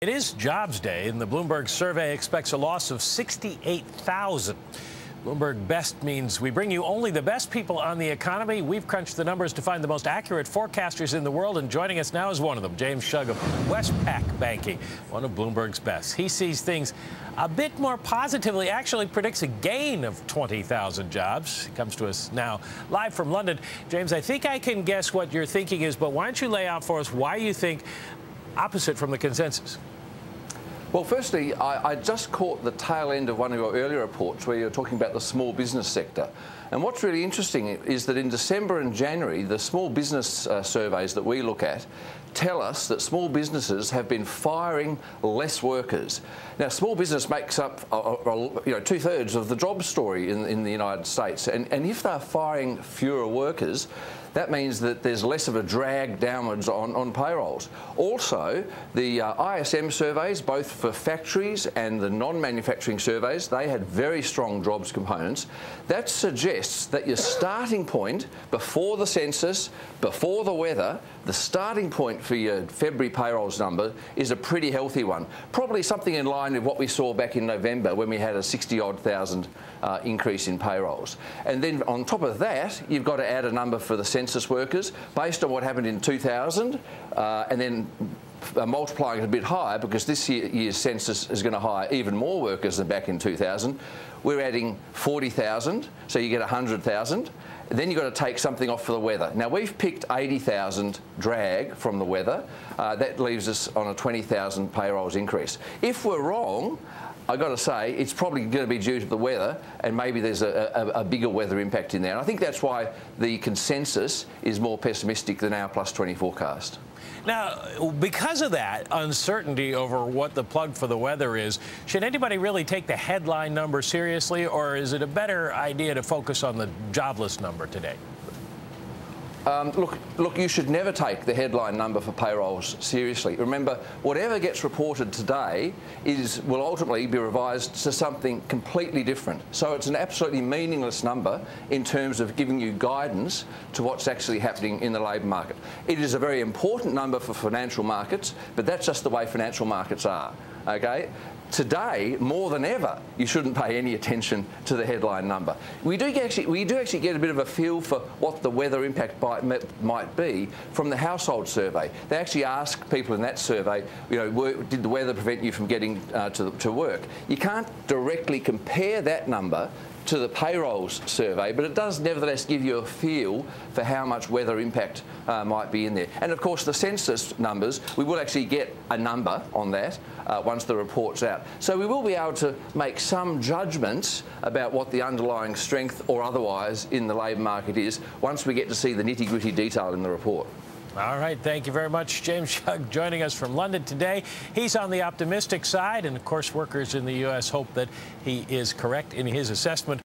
It is Jobs Day, and the Bloomberg survey expects a loss of 68,000. Bloomberg Best means we bring you only the best people on the economy. We've crunched the numbers to find the most accurate forecasters in the world, and joining us now is one of them, James Shugg of Westpac Banking, one of Bloomberg's best. He sees things a bit more positively, actually predicts a gain of 20,000 jobs. He comes to us now live from London. James, I think I can guess what your thinking is, but why don't you lay out for us why you think opposite from the consensus? Well, firstly, I just caught the tail end of one of your earlier reports where you're talking about the small business sector. And what's really interesting is that in December and January, the small business surveys that we look at tell us that small businesses have been firing less workers. Now, small business makes up two-thirds of the job story in the United States. And if they're firing fewer workers, that means that there's less of a drag downwards on payrolls. Also, the ISM surveys, both for factories and the non-manufacturing surveys, they had very strong jobs components. That suggests that your starting point before the census, before the weather, the starting point for your February payrolls number is a pretty healthy one. Probably something in line with what we saw back in November when we had a 60-odd thousand increase in payrolls. And then on top of that, you've got to add a number for the census workers based on what happened in 2000, and then multiplying it a bit higher because this year's census is going to hire even more workers than back in 2000. We're adding 40,000, so you get 100,000. Then you've got to take something off for the weather. Now, we've picked 80,000 drag from the weather. That leaves us on a 20,000 payrolls increase. If we're wrong, I've got to say, it's probably going to be due to the weather, and maybe there's a bigger weather impact in there. And I think that's why the consensus is more pessimistic than our +20 forecast. Now, because of that uncertainty over what the plug for the weather is, should anybody really take the headline number seriously, or is it a better idea to focus on the jobless number today? Look, you should never take the headline number for payrolls seriously. Remember, whatever gets reported today will ultimately be revised to something completely different. So it's an absolutely meaningless number in terms of giving you guidance to what's actually happening in the labour market. It is a very important number for financial markets, but that's just the way financial markets are. Okay? Today, more than ever, you shouldn't pay any attention to the headline number. We do actually get a bit of a feel for what the weather impact might be from the household survey. They actually ask people in that survey, did the weather prevent you from getting to work? You can't directly compare that number to the payrolls survey, but it does nevertheless give you a feel for how much weather impact might be in there. And of course, the census numbers, we will actually get a number on that once the report's out. So we will be able to make some judgments about what the underlying strength or otherwise in the labour market is once we get to see the nitty-gritty detail in the report. All right. Thank you very much, James Shugg, joining us from London today. He's on the optimistic side, and of course, workers in the U.S. hope that he is correct in his assessment.